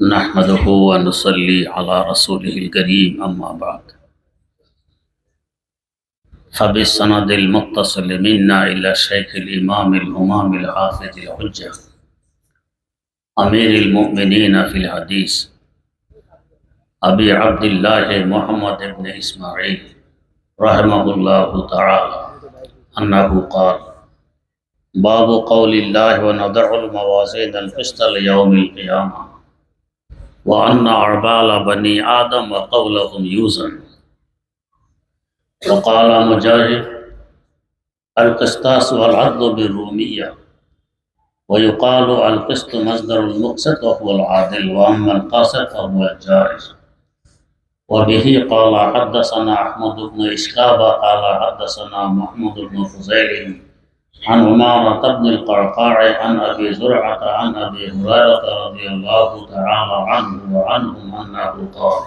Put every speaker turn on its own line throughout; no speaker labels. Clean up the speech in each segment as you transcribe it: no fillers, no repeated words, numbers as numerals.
نحمده ونصلي على رسوله الكريم أما بعد فبالسند المتصل منا إلى الشيخ الإمام الهمام الحافظ الحجة أمير المؤمنين في الحديث أبي عبد الله محمد بن إسماعيل رحمه الله تعالى أنه قال: باب قول الله ونضع الموازين القسط ليوم القيامة وأن أعمال بني آدم وقولهم يوزن. وقال مجاهد: القسطاس والعدل بالرومية، ويقال القسط مصدر المقسط وهو العادل، وأما القاسط فهو الجائز. وبه قال حدثنا أحمد بن إسحاق قال حدثنا محمود بن فضيل عن عمارة بن القعقاع عن أبي زرعة عن أبي هريرة رضي الله تعالى عنه وعنهم أنه قال: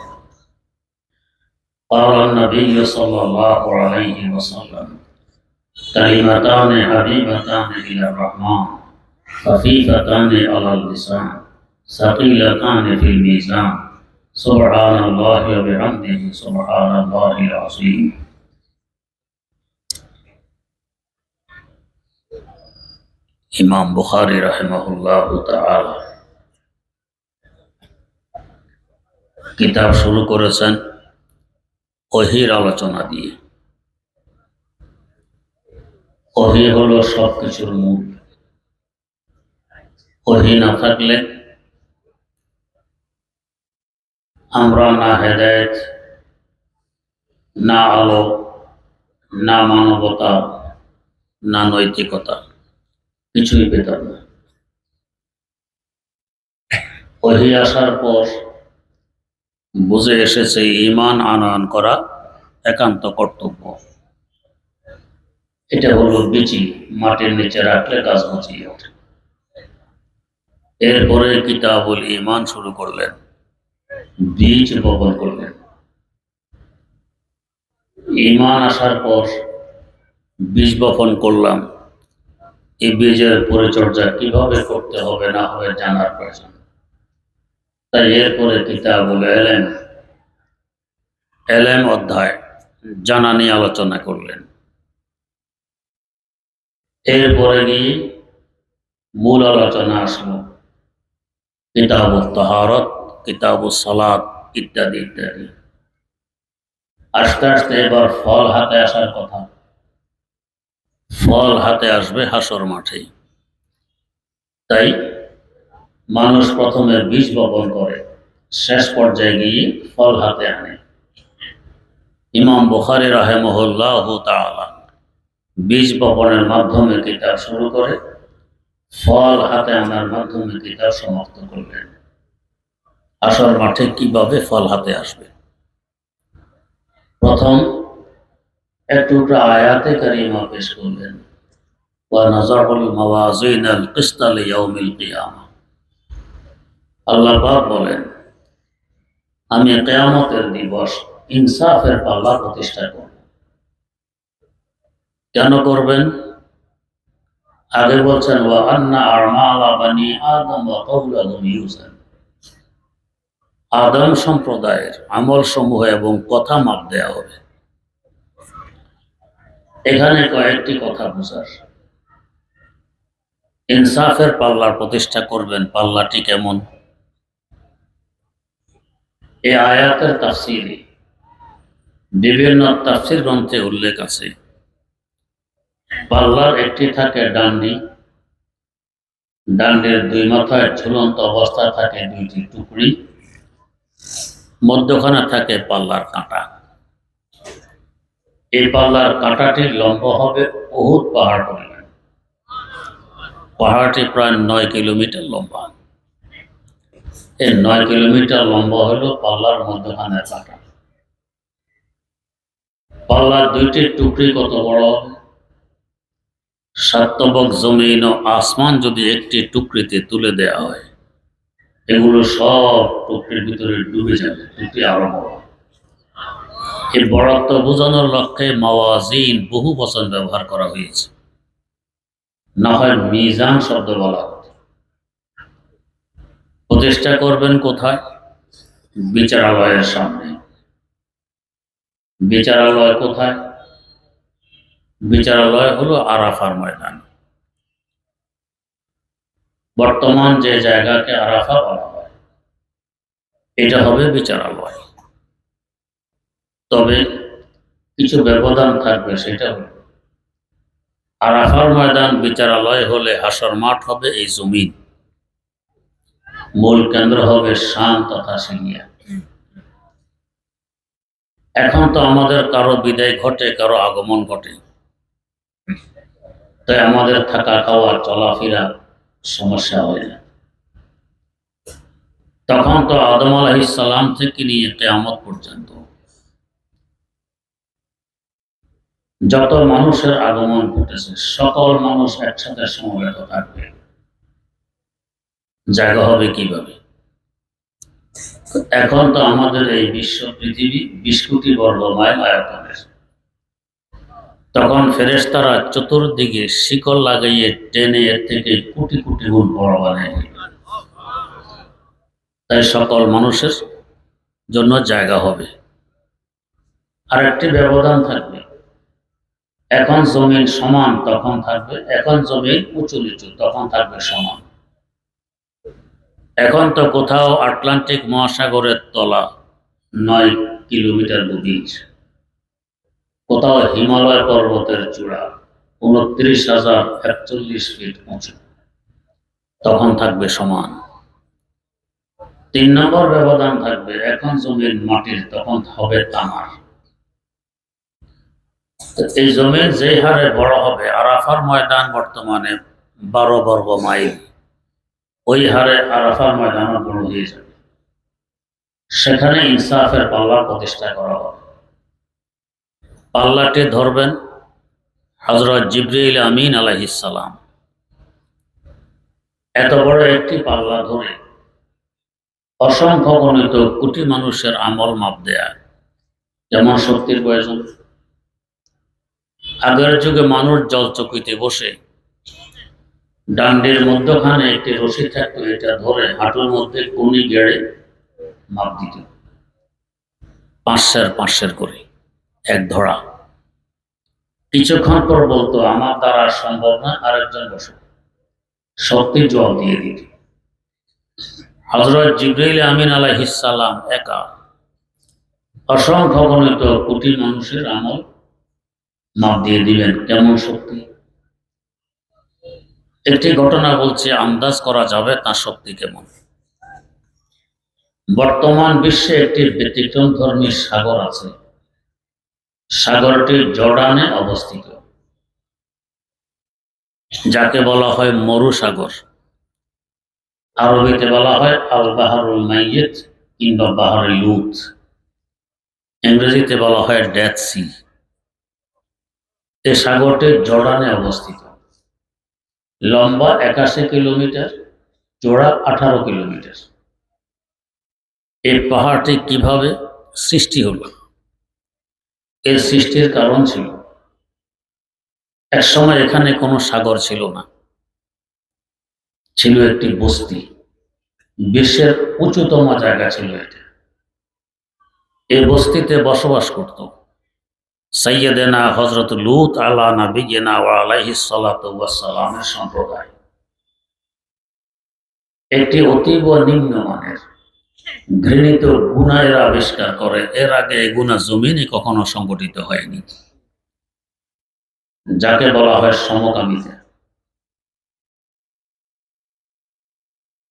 قال النبي صلى الله عليه وسلم: كلمتان حبيبتان إلى الرحمن خفيفتان على اللسان ثقيلتان في الميزان سبحان الله وبحمده سبحان الله العظيم. ইমাম বুখারী রাহিমাহুল্লাহু তাআলা কিতাব শুরু করেছেন ওহীর আলোচনা দিয়ে। ওহী হলো সবকিছুর মূল। ওহী না থাকলে আমরা না হেদায়েত, না আলো, না মানবতা, না নৈতিকতা কিছুই পেতাম না। ওহী আসার পর বুঝে এসেছে ঈমান আনয়ন করা একান্ত কর্তব্য। এটা হলো বীজি, মাটির নিচে রাখলে গাছ গজিয়ে ওঠে। এরপরে কিতাবুল ঈমান শুরু করলেন, বীজ বপন করলেন। ঈমান আসার পর বীজ বপন করলাম, এই বীজের পরিচর্যা কিভাবে করতে হবে না হবে জানার প্রয়োজন। তাই এরপরে কিতাবুল ইলম, ইলম অধ্যায় জানা নিয়ে আলোচনা করলেন। এরপরে গিয়ে মূল আলোচনা আসলো কিতাবুত তাহারত, কিতাবুস সালাত ইত্যাদি ইত্যাদি। আস্তে আস্তে এবার ফল হাতে আসার কথা। ফল হাতে আসবে হাসর মাঠে। তাই মানুষ প্রথমে বীজ বপন করে, শেষ পর্যায়ে গিয়ে ফল হাতে আনে। ইমাম বুখারী রাহিমাহুল্লাহু তাআলা বীজ বপনের মাধ্যমে কিতাব শুরু করে ফল হাতে আনার মাধ্যমে কিতাব সমাপ্ত করলেন। আসর মাঠে কিভাবে ফল হাতে আসবে? প্রথম একটু আয়াতে কারিমা পেশ করলেন, ওয়া নাযাউল মাওয়াজিনাল কিসতা লিয়াউমিল কিয়ামা। আল্লাহ পাক বলেন, আমি কিয়ামতের দিবস ইনসাফের পাল্লা প্রতিষ্ঠা করব। কেন করবেন? আগে বলছেন ওয়া আন্না আমালা বানি আদম ওয়া কওলাহুম ইউজান। আদম সম্প্রদায়ের আমল সমূহ এবং কথা মাপ দেয়া হবে। এখানে কয়েকটি কথা বোঝার। ইনসাফের পাল্লার প্রতিষ্ঠা করবেন, পাল্লাটি কেমন? এই আয়াতের তাফসীরে বিভিন্ন তাফসীর গ্রন্থে উল্লেখ আছে। পাল্লার একটি থাকে ডান্ডি, ডান্ডির দুই মাথায় ঝুলন্ত অবস্থায় থাকে দুইটি টুকরি, মধ্যখানে থাকে পাল্লার কাঁটা। এই পাল্লার কাঁটাটির লম্বা হবে উহুদ পাহাড় পরিমাণ। পাহাড়টি প্রায় 9 কিলোমিটার লম্বা। এই 9 কিলোমিটার লম্বা হলো পাল্লার মধ্যখানের কাঁটা। পাল্লার দুইটি টুকরি কত বড় হবে? 7 তবক জমিন ও আসমান যদি একটি টুকরিতে তুলে দেয়া হয়, এগুলো সব টুকরির ভিতরে ডুবে যাবে। টুকরি আরো বড়। এই বড়ত্ব বোঝানোর লক্ষ্যে মাওয়াজিন বহু বচন ব্যবহার করা হয়েছে, না হয় মিজান শব্দ বলা হতো। প্রতিষ্ঠা করবেন কোথায়? বিচারালয়ের সামনে। বিচারালয় কোথায়? বিচারালয় হলো আরাফার ময়দান। বর্তমান যে জায়গাকে আরাফা বলা হয়, এটা হবে বিচারালয়। তবে কিছু ব্যবধান থাকবে, সেটা হলো আরাফার ময়দান বিচারালয় হলে হাসর মাঠ হবে এই জমিন, মূল কেন্দ্র হবে শাম তথা সিরিয়া। এখন তো আমাদের কারো বিদায় ঘটে, কারো আগমন ঘটে, তাই আমাদের থাকা খাওয়া চলাফেরা সমস্যা হয় না। তখন তো আদম আলাইহিস সালাম থেকে নিয়ে কিয়ামত পর্যন্ত যত মানুষের আগমন ঘটেছে, সকল মানুষ একসাথে সমবেত থাকবে, জায়গা হবে কিভাবে? এখন তো আমাদের এই বিশ্ব পৃথিবী 20 কোটি বর্গ মাইল আয়তনের। তখন ফেরেশতারা চতুর্দিকে শিকল লাগাইয়ে টেনে এর থেকে কোটি কোটি গুণ বড় বানায় দিবে। তাই সকল মানুষের জন্য জায়গা হবে। আর একটি ব্যবধান থাকবে, এখন জমিন সমান তখন থাকবে, এখন জমিন উঁচু নিচু তখন থাকবে সমান। এখন তো কোথাও আটলান্টিক মহাসাগরের তলা 9 কিলোমিটার গভীর, কোথাও হিমালয় পর্বতের চূড়া 29,041 ফিট উঁচু, তখন থাকবে সমান। 3 নম্বর ব্যবধান থাকবে, এখন জমিন মাটির তখন হবে তামার। এই জমিন যে হারে বড় হবে, আরাফার ময়দান বর্তমানে 12 বর্গ মাইল, ওই হারে আরাফার ময়দান বড় হয়ে যাবে। সেখানে ইনসাফের পাল্লা প্রতিষ্ঠা করা হবে। পাল্লাটি ধরবেন হযরত জিবরাইল আমিন আলাইহিস সালাম। এত বড় একটি পাল্লা ধরে অসংখ্য গণিত কোটি মানুষের আমল মাপ দেয়া যেমন শক্তির প্রয়োজন। আগের যুগে মানুষ জলচকিতে বসে ডান্ডির মধ্যখানে একটি রশি থাকতো, এটা ধরে হাঁটুর মধ্যে কোনি গেড়ে মাপ দিত, 500 করে এক ধরা। কিছুক্ষণ পর বলতো আমার দ্বারা সম্ভব না, আরেকজন বসে শক্তির জবাব দিয়ে দিত। হযরত জিবরাইল আমিন আলাইহিস সালাম একা অসংখ্য গণিত কোটি মানুষের আমল মাপ দিয়ে দিবেন। কেমন শক্তি! একটি ঘটনা বলছে, আন্দাজ করা যাবে তার শক্তি কেমন। বর্তমান বিশ্বে একটি ব্যতিক্রমধর্মী সাগর আছে। সাগরটি জর্ডানে অবস্থিত, যাকে বলা হয় মরু সাগর। আরবিতে বলা হয় আল বাহরুল মাইয়িত কিংবা বাহরে লুত, ইংরেজিতে বলা হয় ডেথ সি। এই সাগরটি জর্ডানে অবস্থিত। লম্বা 81 কিলোমিটার, চওড়া 18 কিলোমিটার। এই পাহাড়টি কিভাবে সৃষ্টি হলো? এর সৃষ্টির কারণ ছিল, এক সময় এখানে কোনো সাগর ছিল না, ছিল একটি বস্তি। বিশ্বের উচ্চতম জায়গা ছিল এটা। এই বস্তিতে বসবাস করত সাইয়্যিদানা হযরত লূত আলা নাবিয়িনা ওয়া আলাইহিস সালাতু ওয়াস সালামের সম্প্রদায়। একটি অতীব নিম্নমানের ঘৃণিত গুনাহ এরা আবিষ্কার করে। এর আগে এই গুনাহ জমিনে কখনো সংগঠিত হয়নি, যাকে বলা হয় সমকামিতা।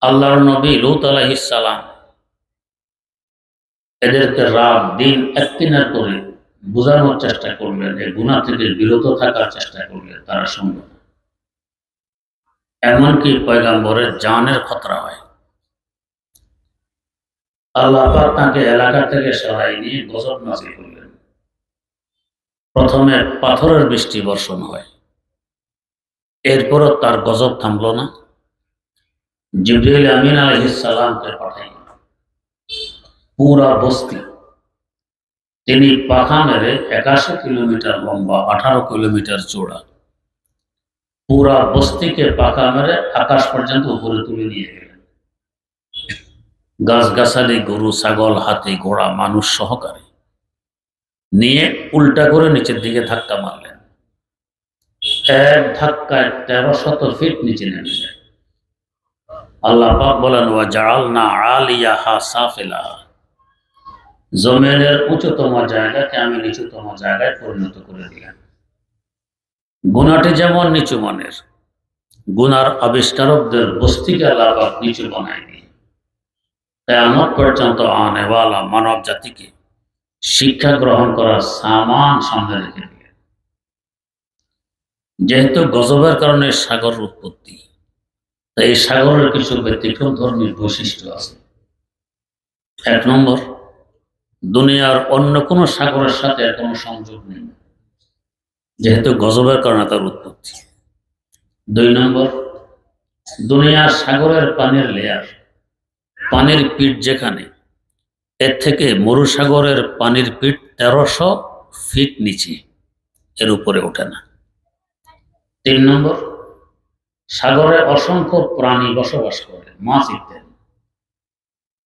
আল্লাহর নবী লূত আলাইহিস সালাম এদেরকে রাত দিন একদিনের করে বোঝানোর চেষ্টা করলেন, এই গুনাহ থেকে বিরত থাকার চেষ্টা করলেন, তারা শুনল না। এমনকি পয়গম্বরের জানের খতরা হয়। আল্লাহ পাক তাকে এলাকা থেকে সরাই নিয়ে গজব নাযিল করলেন। প্রথমে পাথরের বৃষ্টি বর্ষণ হয়, এরপরও তার গজব থামল না। জিবরাইল আমিন আলাইহিস সালামকে পাঠাইলেন। পুরা বস্তি তিনি পাখা মেরে 81 কিলোমিটার লম্বা, 18 কিলোমিটার চওড়া, পুরা বস্তিকে পাখা মেরে আকাশ পর্যন্ত উপরে তুলে নিয়ে গেলেন। গাছগাছালি, গরু, ছাগল, হাতি, ঘোড়া, মানুষ সহকারে নিয়ে উল্টা করে নিচের দিকে ধাক্কা মারলেন। এক ধাক্কায় 1300 ফিট নিচে নেমে যায়। আল্লাহ পাক বলেন, ওয়া জাআলনা আলিয়াহা সাফিলাহা, জমিনের উচ্চতম জায়গাকে আমি নিচুতম জায়গায় পরিণত করে দিলাম। গুনাহটি যেমন নিচু মানের, গুনার আবিষ্কারকদের বস্তিকে আল্লাহ পাক নিচু বানায়নি। কিয়ামত পর্যন্ত আনেওয়ালা মানব জাতিকে শিক্ষা গ্রহণ করার সামান সামনে রেখে দিলেন। যেহেতু গজবের কারণে সাগর উৎপত্তি, তাই এই সাগরের কিছু ব্যতিক্রম ধর্মী বৈশিষ্ট্য আছে। 1 নম্বর, দুনিয়ার অন্য কোনো সাগরের সাথে এর কোনো সংযোগ নেই, যেহেতু গজবের কারণে তার উৎপত্তি। 2 নম্বর, দুনিয়ার সাগরের পানির লেয়ার, পানির পিঠ যেখানে, এর থেকে মরুসাগরের পানির পিঠ 1300 ফিট নিচে, এর উপরে ওঠে না। 3 নম্বর, সাগরে অসংখ্য প্রাণী বসবাস করে, মাছ ইত্যাদি।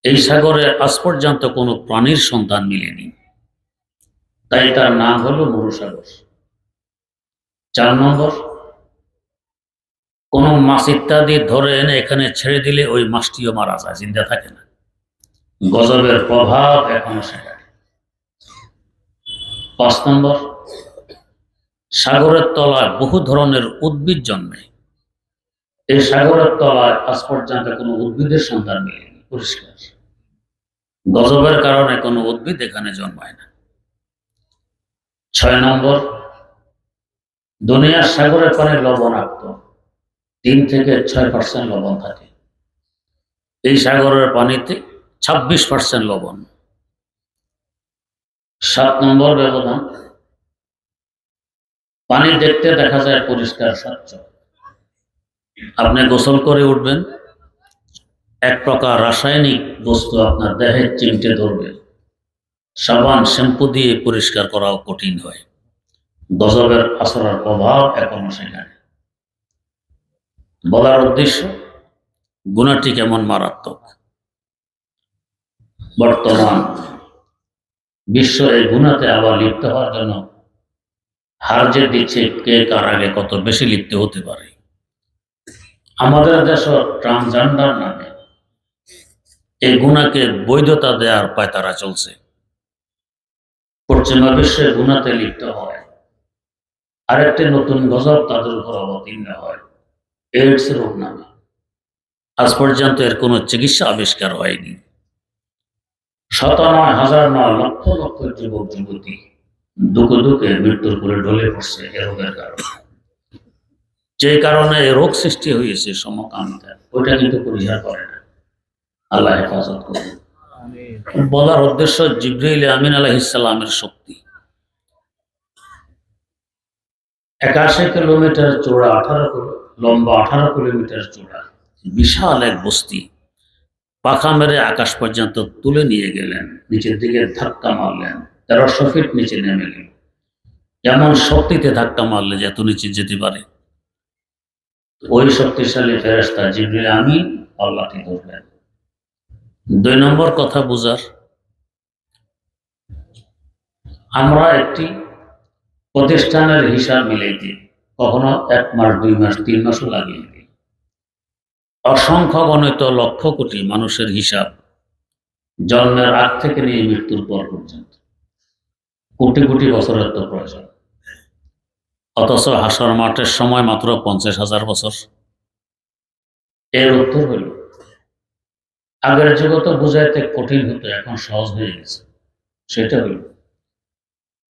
এই সাগরে আজ পর্যন্ত কোনো প্রাণীর সন্ধান মিলেনি, তাই তার নাম হলো মরুসাগর। 4 নম্বর, কোন মাছ ইত্যাদি ধরে এনে এখানে ছেড়ে দিলে ওই মাছটিও মারা যায়, জিন্দা থাকে না। গজবের প্রভাব এখনো সেখানে। 5 নম্বর, সাগরের তলায় বহু ধরনের উদ্ভিদ জন্মে। এই সাগরের তলায় আজ পর্যন্ত কোনো উদ্ভিদের সন্ধান মেলেনি, পরিষ্কার। গজবের কারণে কোনো উদ্ভিদ এখানে জন্মায় না। 6 নম্বর, দুনিয়ার সাগরের পানি লবণাক্ত, 3 থেকে 6% লবণ থাকে। এই সাগরের পানিতে 26% লবণ। 7 নম্বর ব্যবধান, পানি দেখতে দেখা যায় পরিষ্কার স্বচ্ছ। আপনি গোসল করে উঠবেন, এক প্রকার রাসায়নিক বস্তু আপনার দেহে চিমটে ধরবে, সাবান শ্যাম্পু দিয়ে পরিষ্কার করাও কঠিন হয়। গজবের আসরের প্রভাব এখনো সেখানে। বলার উদ্দেশ্য, গুনাহটি কেমন মারাত্মক। বর্তমান বিশ্ব এই গুনাহতে আবার লিপ্ত হওয়ার জন্য হার যে দিচ্ছে, কে কার আগে কত বেশি লিপ্ত হতে পারে। আমাদের দেশ ট্রান্সজেন্ডার নামে এই গুনাহকে বৈধতা দেওয়ার পায়তারা চলছে। পশ্চিমা বিশ্বে গুনাহতে লিপ্ত হয়, আরেকটি নতুন গজব তাদের উপর অবতীর্ণ হয়, এইডস রোগ নামে। আজ পর্যন্ত এর কোনো চিকিৎসা আবিষ্কার হয়নি। শত নয়, হাজার নয়, লক্ষ লক্ষ যুবক যুবতী দুঃখে দুঃখে মৃত্যুর করে ঢলে পড়ছে এ রোগের কারণে। যে কারণে রোগ সৃষ্টি হয়েছে সমকামিতা, ওইটা কিন্তু পরিহার করে না। আল্লাহ হেফাজত করুন। বলার উদ্দেশ্য, জিবরাইল আমিন আলাইহিস সালামের শক্তি 81 কিলোমিটার চৌড়া, 18 লম্বা, 18 কিলোমিটার চৌড়া বিশাল এক বস্তি পাখা মেরে আকাশ পর্যন্ত তুলে নিয়ে গেলেন, নিচের দিকে ধাক্কা মারলেন, 1300 ফিট নিচে নেমে গেল। এমন শক্তিতে ধাক্কা মারলে যে এত নিচে যেতে পারে, ওই শক্তিশালী ফেরেশতা জিবরাইল আমিন আল্লাহকে ধরলেন। 2 নম্বর কথা বুঝার, আমরা একটি প্রতিষ্ঠানের হিসাব মিলাইতে কখনো 1 মাস, 2 মাস, 3 মাসও লাগিয়ে দিই। অসংখ্য গণিত লক্ষ কোটি মানুষের হিসাব, জন্মের আগ থেকে নিয়ে মৃত্যুর পর পর্যন্ত কোটি কোটি বছরের তো প্রয়োজন। অথচ হাসর মাঠের সময় মাত্র 50,000 বছর। এর উত্তর হইল, আগের যুগে তো বুঝাইতে কঠিন হতো, এখন সহজ হয়ে গেছে। সেটা হইল,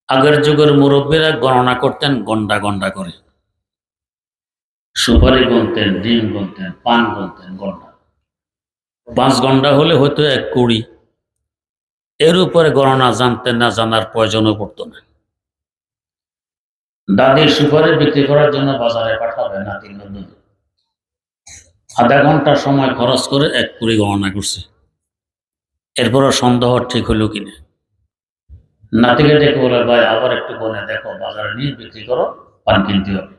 আগের যুগের মুরব্বীরা গণনা করতেন গন্ডা গন্ডা করে, সুপারি গুনতেন, ডিম গুনতেন, পান গুনতেন, গন্ডা। 5 গন্ডা হলে হয়তো 1 কুড়ি। এর উপরে গণনা জানতেন না, জানার প্রয়োজনও পড়তো না। দাদি সুপারি বিক্রি করার জন্য বাজারে পাঠাবে নাতি নাতনি, আধা ঘন্টা সময় খরচ করে 1 কুড়ি গণনা করছে। এরপরও সন্দেহ ঠিক হলো কিনা। নাতিকে ডেকে বলে, ভাই আবার একটু গনে দেখো, বাজারে নিয়ে বিক্রি করো, পান কিনতে হবে।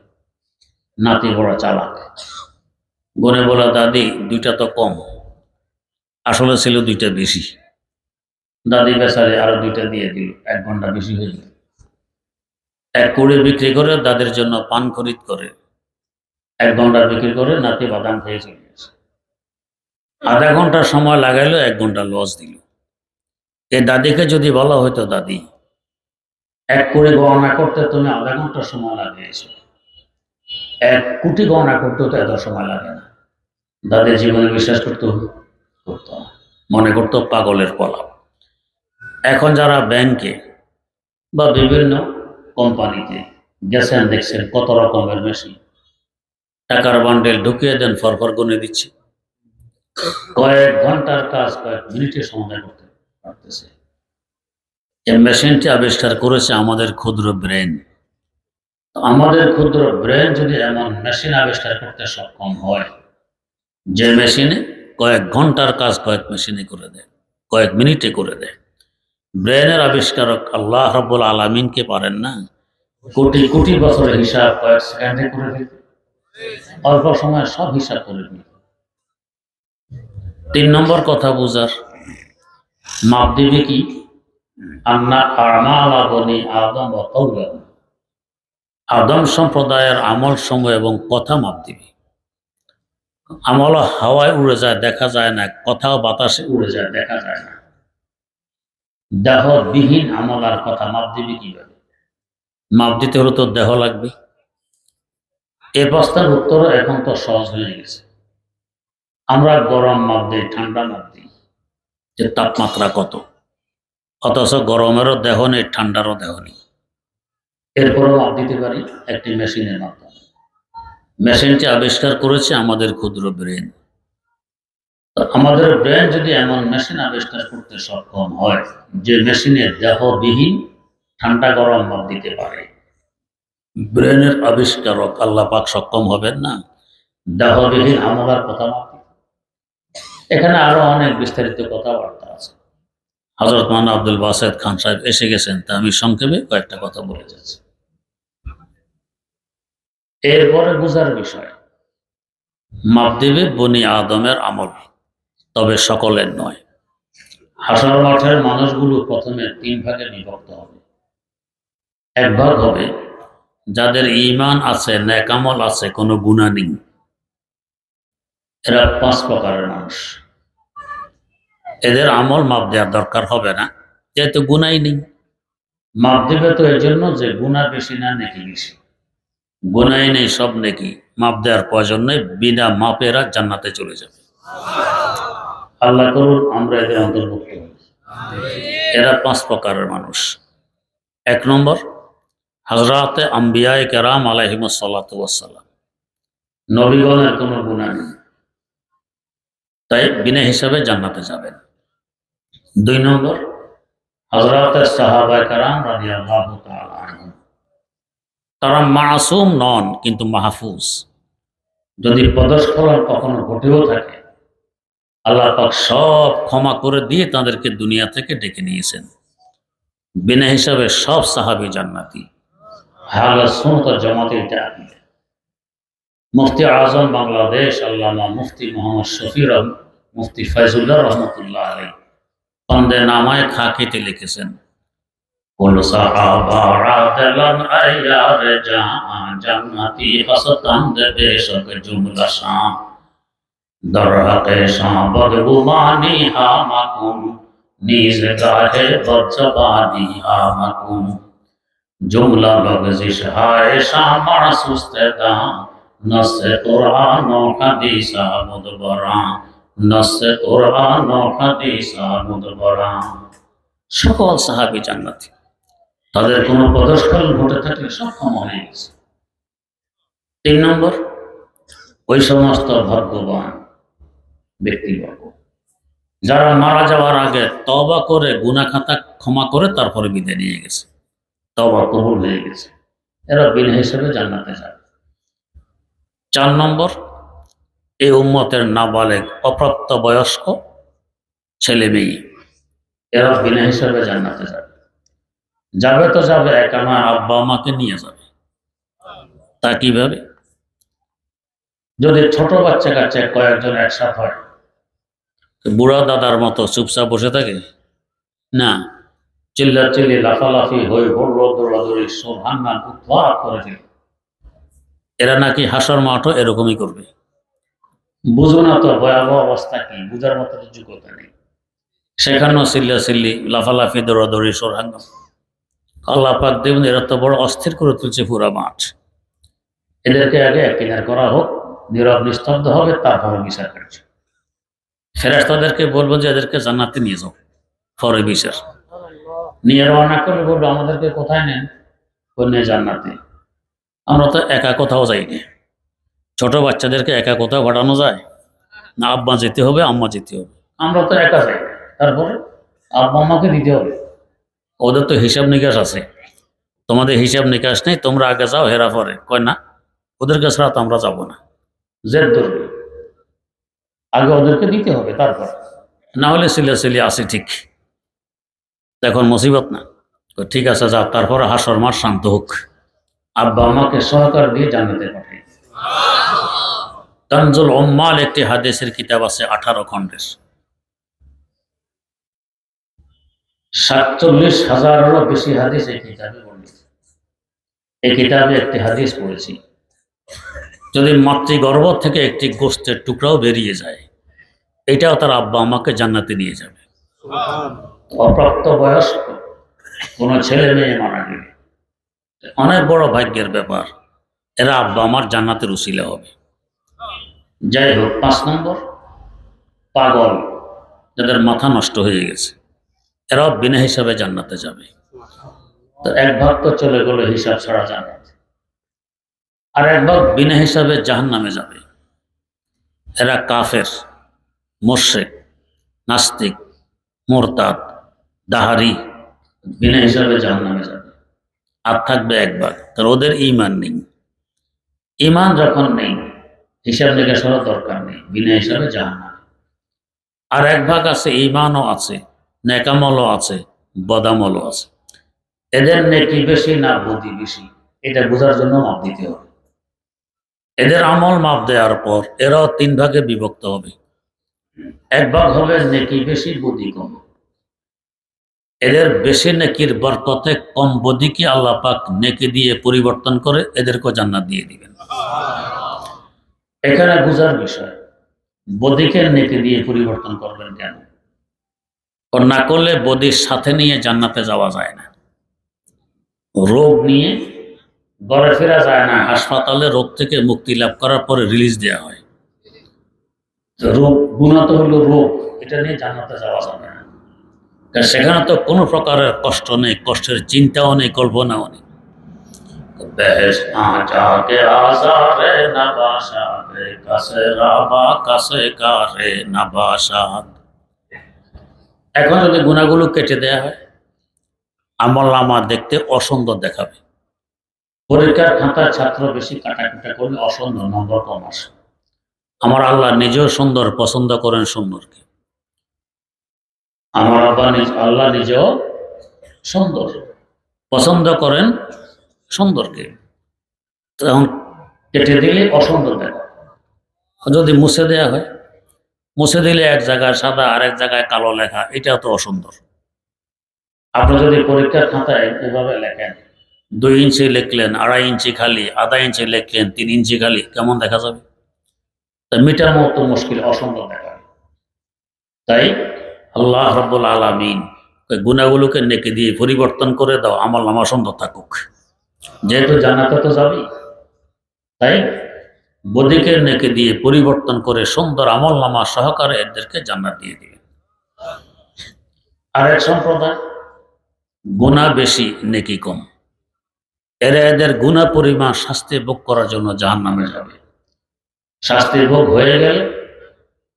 নাতি বড় চালাক, গনে বলে, দাদি 2টা তো কম। আসলে ছিল দুইটা বেশি। দাদি বেচারে আরো দুইটা দিয়ে দিল, 1 ঘন্টা বেশি হয়ে গেল। 1 কোটি বিক্রি করে দাদির জন্য পান খরিদ করে 1 ঘন্টা বিক্রি করে নাতি বাদাম খেয়ে চলে গেছে। আধা ঘন্টা সময় লাগাইলো, 1 ঘন্টা লস দিল। এই দাদিকে যদি বলা হয়তো, দাদি 1 কোটি গণনা করতে তুমি আধা ঘন্টা সময় লাগিয়েছো, 1 কোটি গণনা করতে তো এত সময় লাগে না, দাদির জীবনে বিশ্বাস করতো না, মনে করতো পাগলের পলা। এখন যারা ব্যাংকে বা বিভিন্ন কোম্পানিতে গেছেন, দেখছেন কত রকমের মেশিন, টাকার বান্ডেল ঢুকিয়ে দেন, ফরফর গুনে দিচ্ছে, কয়েক ঘন্টার কাজ কয়েক মিনিটে সমাধান করতে পারতেছে। এই মেশিনটি আবিষ্কার করেছে আমাদের ক্ষুদ্র ব্রেন। আমাদের ক্ষুদ্র ব্রেন যদি এমন মেশিন আবিষ্কার করতে সক্ষম হয়, যে মেশিনে কয়েক ঘন্টার কাজ কয়েক মেশিনে করে দেয়, কয়েক মিনিটে করে দেয়, ব্রেনের আবিষ্কারক আল্লাহ রাব্বুল আলামিনকে পারেন না কোটি কোটি বছরের হিসাব কয়েক সেকেন্ডে করে দিতে? অল্প সময় সব হিসাব করে দিতে। 3 নম্বর কথা বুঝার, মাপ দিবে কি? আন্না আমালা বনি আদম ওয়া কওলাহু, আদম সম্প্রদায়ের আমল সমূহ এবং কথা মাপ দিবে। আমল হাওয়ায় উড়ে যায়, দেখা যায় না, কথাও বাতাসে উড়ে যায়, দেখা যায় না। দেহবিহীন আমল আর কথা মাপ দিবে কিভাবে? মাপ দিতে হলে তো দেহ লাগবে। এই প্রশ্নের উত্তর এখন তো সহজ হয়ে গেছে। আমরা গরম মাপ দিই, ঠান্ডা মাপ দিই, যে তাপমাত্রা কত, অথচ গরমেরও দেহ নেই, ঠান্ডারও দেহ নেই। এরপরও মাপ দিতে পারি একটি মেশিনের মাধ্যমে। মেশিনটি আবিষ্কার করেছে আমাদের ক্ষুদ্র ব্রেন। আমাদের ব্রেন যদি এমন মেশিন আবিষ্কার করতে সক্ষম হয়, যে মেশিনের দেহবিহীন ঠান্ডা গরম মাপ দিতে পারে, ব্রেনের আবিষ্কারক আল্লাহ পাক সক্ষম হবেন না দেহবিহীন আমলার কথা মাপতে? এখানে আরো অনেক বিস্তারিত কথাবার্তা আছে। হযরত মাওলানা আব্দুল বাসেত খান সাহেব এসে গেছেন, তা আমি সংক্ষেপে কয়েকটা কথা বলে যাচ্ছি। এরপরে বুঝার বিষয়, মাপ দেবে বনি আদমের আমল, তবে সকলের নয়। হাসর মাঠের মানুষগুলো প্রথমে 3 ভাগে বিভক্ত হবে। এক ভাগ হবে যাদের ঈমান আছে, নেক আমল আছে, কোনো গুনাহ নেই, এরা 5 প্রকারের মানুষ। এদের আমল মাপ দেওয়ার দরকার হবে না, যেহেতু গুনাহই নেই। মাপ দেবে তো এই জন্য যে গুনাহ বেশি না নেকি বেশি, গুনাহই নেই, সব নেকি, মাপ দেওয়ার প্রয়োজন নেই, বিনা মাপে এরা জান্নাতে চলে যাবে। আল্লাহ করুন আমরা এদের অন্তর্ভুক্ত হই। এরা 5 প্রকারের মানুষ। 1 নম্বর, হযরতে আম্বিয়ায়ে কেরাম আলাইহিমুস সালাতু ওয়াস সালাম, নবীগণের কোনো গুনাহ নেই, তাই বিনা হিসাবে জান্নাতে যাবেন। 2 নম্বর, হযরতে সাহাবায়ে কেরাম রাদিয়াল্লাহু তাআলা আনহুম, তারা মাসুম নন কিন্তু মাহফুজ। যদি পদস্খলন কখনো ঘটেও থাকে, আল্লাহ পাক সব ক্ষমা করে দিয়ে তাদেরকে দুনিয়া থেকে ডেকে নিয়েছেন। বিনা হিসাবে সব সাহাবী জান্নাতি। আহলে সুন্নাত ওয়াল জামাতের এটা আকীদা। মুফতি আজম বাংলাদেশ আল্লামা মুফতি মোহাম্মদ শফির মুফতি ফয়জুল্লাহ রহমতুল্লাহ আলাইহি কন্দে নামায় খাকিতে লিখেছেন, কুল সাহাবা আদলান আয়ার জাহান জান্নাতি হাসাতান দে বেশক জুমলা শাম দরহাকে বদগুমানি হামাকুম নিজ গাহে বদজবানি হামাকুম জুমলা লগজিশ হায় শামা সুস্তেদা নসে কুরআন ও হাদিস মুদবরা নসে কুরআন ও হাদিস মুদবরা। সকল সাহাবী জান্নাতি, তাদের কোনো পদস্খলন ঘটে থাকলে সব ক্ষমা হয়ে গেছে। 3 নম্বর, ওই সমস্ত ভাগ্যবান ব্যক্তিবর্গ যারা মারা যাওয়ার আগে তওবা করে গুনাহ খাতা ক্ষমা করে তারপরে বিদায় নিয়ে গেছে, তওবা কবুল হয়ে গেছে, এরা বিনা হিসেবে জান্নাতে যাবে। 4 নম্বর, এই উম্মতের নাবালেগ অপ্রাপ্ত বয়স্ক ছেলে মেয়ে, এরা বিনা হিসেবে জান্নাতে যাবে। যাবে তো যাবে, একা না, আব্বা আমাকে নিয়ে যাবে। তা কিভাবে? যদি ছোট বাচ্চা কাচ্চা কয়েকজন একসাথে হয়, বুড়া দাদার মতো চুপচাপ বসে থাকে না, চিল্লাচিল্লি লাফালাফি হয়ে বড় দৌড়াদৌড়ি সোহাঙ্গান উৎপাত করে ফেলে। এরা নাকি হাসর মাঠও এরকমই করবে। বুঝো না তো ভয়াবহ অবস্থা কি, বুঝার মতো যোগ্যতা নেই। সেখানেও চিল্লাচিল্লি লাফালাফি দৌড়াদৌড়ি সোহাঙ্গান। আল্লাহ পাক দেবেন এরা তো বড় অস্থির করে তুলছে পুরা মাঠ। এদেরকে আগে কিনার করা হোক, নীরব নিস্তব্ধ হবে, তারপরে বিচার কার্য। ফেরেশতাদেরকে বলবো যে এদেরকে জান্নাতে নিয়ে যাও, পরে বিচার। নিয়ে রওনা করে বলবো আমাদেরকে কোথায় নেন, বললে জান্নাতে। আমরা তো একা কোথাও যাইনি। ছোট বাচ্চাদেরকে একা কোথাও পাঠানো যায় না? আব্বা যেতে হবে, আম্মা যেতে হবে। আমরা তো একা যাই, তারপরে আব্বা আম্মাকে দিতে হবে। ওদের তো হিসাব নিকাশ আছে, তোমাদের হিসাব নিকাশ নেই, তোমরা আগে যাও, হেরা পরে। কয় না, ওদেরকে ছাড়া তো আমরা যাবো না। জেদ ধরবে, আগে ওদেরকে দিতে হবে, তারপর না হলে সিলে আসে ঠিক। এখন মুসিবত না, ঠিক আছে যাও, তারপরে হাসর মাঠ শান্ত হোক, আব্বা আমাকে সহকার দিয়ে জান্নাতে পাঠাই। তানজুল উম্মাল একটি হাদিসের কিতাব আছে 18 খণ্ডের, 47,000-এরও বেশি হাদিস এই কিতাবে বর্ণিত। এই কিতাবে একটি হাদিস পড়েছি, যদি মাতৃগর্ভ থেকে একটি গোস্তের টুকরাও বেরিয়ে যায়, এটাও তার আব্বা আমাকে জান্নাতে নিয়ে যাবে। অপ্রাপ্ত বয়স্ক কোন ছেলে মেয়ে মারা গেলে অনেক বড় ভাগ্যের ব্যাপার, এরা আব্বা আমার জান্নাতের উসিলা হবে। যাই হোক, 5 নম্বর, পাগল যাদের মাথা নষ্ট হয়ে গেছে, এরাও বিনা হিসাবে জান্নাতে যাবে। তো এক ভাগ তো চলে গেল হিসাব ছাড়া জান্নাত, আর এক ভাগ বিনা হিসাবে জাহান্নামে যাবে। এরা কাফের, মুশরিক, নাস্তিক, মুরতাদ, দাহারি, বিনা হিসাবে জাহান্নামে যাবে। আর থাকবে এক ভাগ, কারণ ওদের ঈমান নেই। ঈমান যখন নেই, হিসাব নিকাশেরও দরকার নেই, বিনা হিসাবে জাহান্নামে। আর এক ভাগ আছে, ঈমানও আছে, নেকামলও আছে, বদামলও আছে। এদের নেকি বেশি না বদি বেশি, এটা বোঝার জন্য মাপ দিতে হবে। এদের আমল মাপ দেওয়ার পর এরাও 3 ভাগে বিভক্ত হবে। এক ভাগ হবে নেকি বেশি বদি কম। এদের বেশি নেকির বরকতে কম বদিকে আল্লাহ পাক নেকি দিয়ে পরিবর্তন করে এদেরকে জান্নাত দিয়ে দিবেন। এখানে বুঝার বিষয়, বদিকে নেকি দিয়ে পরিবর্তন করবেন কেন? না করলে বদির সাথে নিয়ে জান্নাতে যাওয়া যায় না। রোগ নিয়ে ঘরে ফেরা যায় না, হাসপাতালে রোগ থেকে মুক্তি লাভ করার পরে রিলিজ দেওয়া হয়। রোগ গুণা তো হলো রোগ, এটা নিয়ে জান্নাতে যাওয়া যাবে না। সেখানে তো কোনো প্রকারের কষ্ট নেই, কষ্টের চিন্তাও নেই, কল্পনাও নেই। এখন যদি গুণাগুলো কেটে দেয়া হয়, আমল নামা দেখতে অসুন্দর দেখাবে। পরীক্ষার খাতার ছাত্র বেশি কাটাকুটা করলে অসুন্দর নম্বর কম আসে। আমার আল্লাহ নিজেও সুন্দর পছন্দ করেন সুন্দরকে। আমার আল্লাহ নিজেও সুন্দর পছন্দ করেন সুন্দরকে। তখন কেটে দিলে অসুন্দর দেখা। যদি মুছে দেয়া হয়, মুছে দিলে এক জায়গায় সাদা আর এক জায়গায় কালো লেখা, এটাও তো অসুন্দর। আপনি যদি পরীক্ষার খাতায় এভাবে লেখেন, 2 ইঞ্চি লিখলেন, 2.5 ইঞ্চি খালি, আধা ইঞ্চি লিখলেন, 3 ইঞ্চি খালি, কেমন দেখা যাবে? তা মিটার মতো মুশকিল, অসুন্দর দেখা। তাই আল্লাহ রাব্বুল আলামিন গুনাহগুলোকে নেকি দিয়ে পরিবর্তন করে দাও, আমল নামা সুন্দর থাকুক। যেহেতু জান্নাতে তো যাবি, তাই বদিকে নেকি দিয়ে পরিবর্তন করে সুন্দর আমল নামা সহকারে এদেরকে জান্নাত দিয়ে দিবে। আর এক সম্প্রদায় গুনাহ বেশি নেকি কম, এরা এদের গুনাহ পরিমাণ শাস্তি ভোগ করার জন্য জাহান্নামে যাবে। শাস্তি ভোগ হয়ে গেলে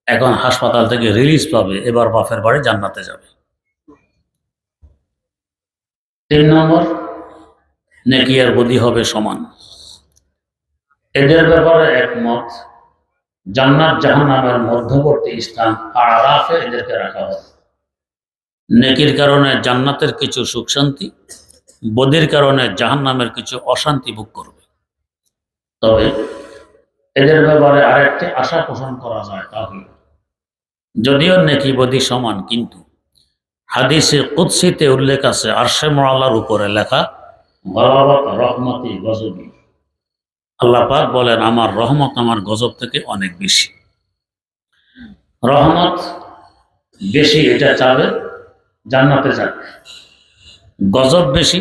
এখন হাসপাতাল থেকে রিলিজ পাবে, এবার বাপের বাড়ি জান্নাতে যাবে। 3 নম্বর, নেকি আর বদি হবে সমান। এদের ব্যাপারে একমত, জান্নাত জাহান্নামের মধ্যবর্তী স্থান আরাফে এদেরকে রাখা হবে। নেকির কারণে জান্নাতের কিছু সুখ শান্তি, বদির কারণে জাহান্নামের কিছু অশান্তি ভোগ করবে। তবে এদের ব্যাপারে আরেকটি আশা পোষণ করা যায়, তা হল যদিও নেকি বদি সমান, কিন্তু হাদিসে কুদসিতে উল্লেখ আছে আরশে মুআল্লার উপরে লেখা গালাবাত রহমতি গজবি। আল্লাহ পাক বলেন আমার রহমত আমার গজব থেকে অনেক বেশি। রহমত বেশি এটা চাবে জান্নাতে যাক, গজব বেশি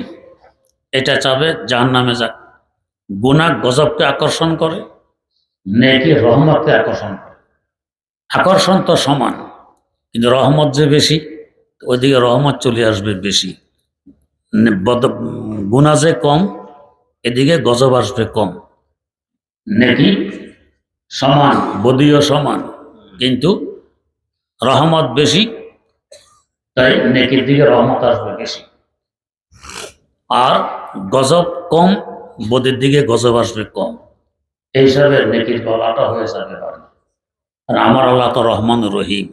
এটা চাবে জাহান্নামে যাক। গুনাহ গজবকে আকর্ষণ করে, নেকি রহমতকে আকর্ষণ করে। আকর্ষণ তো সমান, কিন্তু রহমত যে বেশি, ওইদিকে রহমত চলে আসবে বেশি। গুনাহ যে কম, এদিকে গজব আসবে কম। নেকি সমান, বদিও সমান, কিন্তু রহমত বেশি, তাই নেকির দিকে রহমত আসবে বেশি। আর গজব কম, বদির দিকে গজব আসবে কম। এই হিসাবে নেকির গলাটা হয়ে যাবে বাড়ি। আর আমার আল্লাহ তো রহমান রহিম,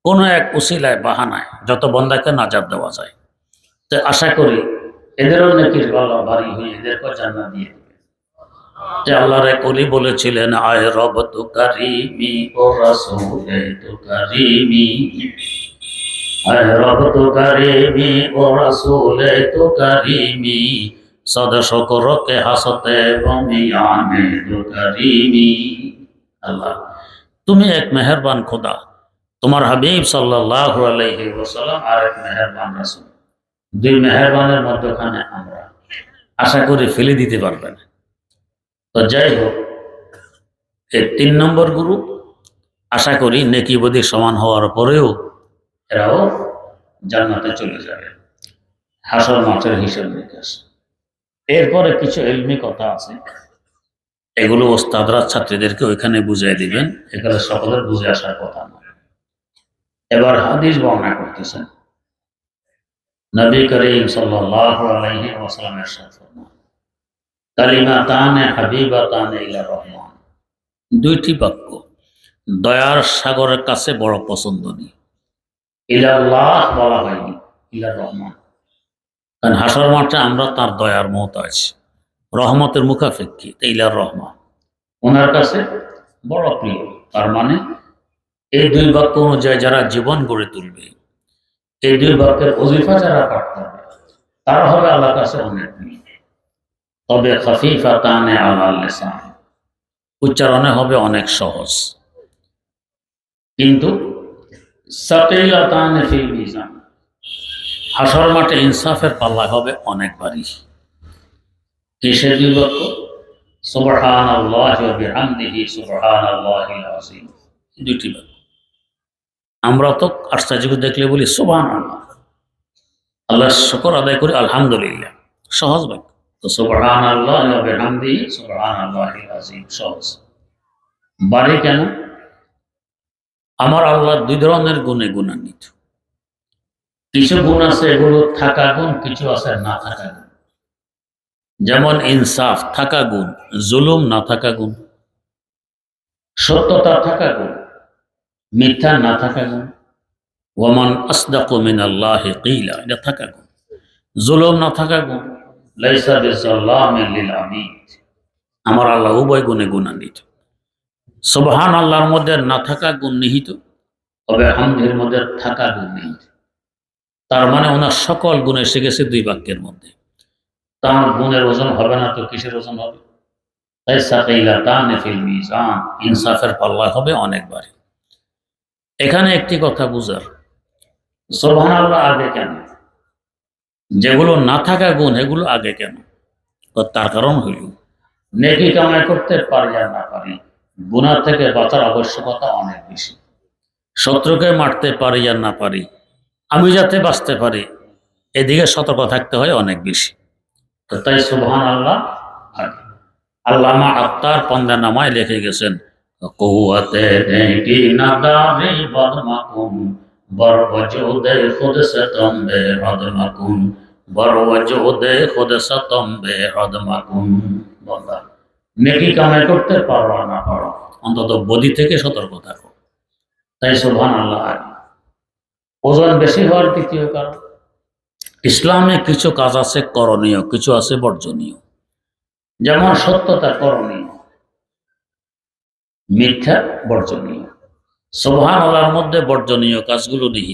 কোনো এক উসিলায় বাহানায় যত বন্দাকে নাজাত দেওয়া যায়। তো আশা করি এদেরও নেকির গলা ভারী হয়ে এদেরকে জান্নাত দিয়ে দেবে। যে আল্লাহর এক ওলি বলেছিলেন, আয় রব তু কারিমি ও রাসূলে তু কারিমি, আয় রব তু কারিমি ও রাসূলে তু কারিমি, সদ শুকর কে হাসতে বমিয়ানে তু কারিমি। আল্লাহ তুমি এক মেহেরবান খোদা, তোমার হাবিব সাল্লাল্লাহু আলাইহি ওয়াসাল্লাম আর এক মেহেরবান রাসূল, দুই মেহেরবানের মধ্যখানে আমরা, আশা করি ফেলে দিতে পারবে না। তো যাই হোক, এই ৩ নম্বর গ্রুপ আশা করি নেকি বদি সমান হওয়ার পরেও এরাও জান্নাতে চলে যাবে, হাসর মাঠের হিসেব নিকাশ। এরপরে কিছু ইলমি কথা আছে, এগুলো ওস্তাদরা ছাত্রীদেরকে ওইখানে বুঝিয়ে দিবেন, এখানে সকলের বুঝে আসার কথা নয়। এবার হাদিস বর্ণনা করতেছেন নবী করিম সাল্লাল্লাহু আলাইহি ওয়াসাল্লাম ইরশাদ ফরমান, কালিমাতানে হাবিবাতানে ইলা রহমান, দুইটি বাক্য দয়ার সাগরের কাছে বড় পছন্দনীয়। ইলাল্লাহ বলা হয়নি, ইলা রহমান, কারণ হাসর মাঠে আমরা তার দয়ার মহতাজ, রহমতের মুখাপেক্ষী, ইলার রহমান ওনার কাছে বড় প্রিয়। তার মানে এই দুই বাক্য অনুযায়ী যারা জীবন গড়ে তুলবে, এই দুই বাক্যের ওজিফা যারা পাঠ করবে, তারা হবে আল্লাহর কাছে অনেক প্রিয়। তবে খফিফাতানে আলাল লিসান, উচ্চারণে হবে অনেক সহজ, কিন্তু সাকিলাতানে ফিল মিজান, হাসর মাঠে ইনসাফের পাল্লা হবে অনেক ভারী। কিসের দুই বাক্য? সুবহানাল্লাহি ওয়া বিহামদিহি সুবহানাল্লাহিল আযীম, দুইটি বাক্য। আমরা তো আশ্চর্য দেখলে বলি সুবহানাল্লাহ, আল্লাহর শুকর আদায় করি আলহামদুলিল্লাহ, সহজ বাক্য। তো সুবহানাল্লাহি ওয়া বিহামদিহি সুবহানাল্লাহিল আযীম সহজ। বাড়ি কেন? আমার আল্লাহ দুই ধরনের গুণে গুণান্বিত। কিছু গুণ আছে এগুলো থাকা গুণ, কিছু আছে না থাকা গুণ। যেমন ইনসাফ থাকা গুণ, জুলুম না থাকা গুণ, সত্যতা থাকা গুণ, মিথ্যা না থাকা গুণ, ওয়ামান আসদাকু মিনাল্লাহি কিলা, এটা থাকা গুণ। জুলুম না থাকা গুণ, লাইসা বিযাল্লামিন লিল আবিদ, আমার আল্লাহ উভয় গুণে গুণান্বিত। সুবহান আল্লাহর মধ্যে না থাকা গুণ নিহিত, তবে হামদের মধ্যে থাকা গুণ নিহিত। তার মানে ওনার সকল গুণ এসে গেছে দুই বাক্যের মধ্যে। তার গুণের ওজন হবে না তো কিসের ওজন হবে? তাই সাকিলাতানে ফিল মিজান, ইনসাফের পাল্লা হবে অনেক ভারী। এখানে একটি কথা বুঝার, সুবহানাল্লাহ আগে কেন, যেগুলো না থাকা গুণ এগুলো আগে কেন? তার কারণ হইল নেকি কামাই করতে পারি আর না পারি, গুনাহ থেকে বাঁচার আবশ্যকতা অনেক বেশি। শত্রুকে মারতে পারি আর না পারি, আমি যাতে বাঁচতে পারি, এদিকে সতর্ক থাকতে হয় অনেক বেশি। তো তাই সুবহানাল্লাহ আগে। আল্লামা আত্মার পন্দা নামায় লিখে গেছেন, কুওয়াতে নেকি নাদারে বদমাকুম, বরওয়াজুদে খুদ সে তম্বে হদমাকুম, বরওয়াজুদে খুদ সে তম্বে হদমাকুম। বান্দা নেকি কামাই করতে পারো না পারো, অন্তত বদি থেকে সতর্ক থাকো। তাই সুবহানাল্লাহ আগে। ওজন বেশি হওয়ার দ্বিতীয় কারণ, ইসলামে কিছু কাজ আছে করণীয়, কিছু আছে বর্জনীয়। যেমন সত্যতা করণীয়, মিথ্যা বর্জনীয়। সুবহানাল্লাহর মধ্যে বর্জনীয় কাজগুলো নিহিত।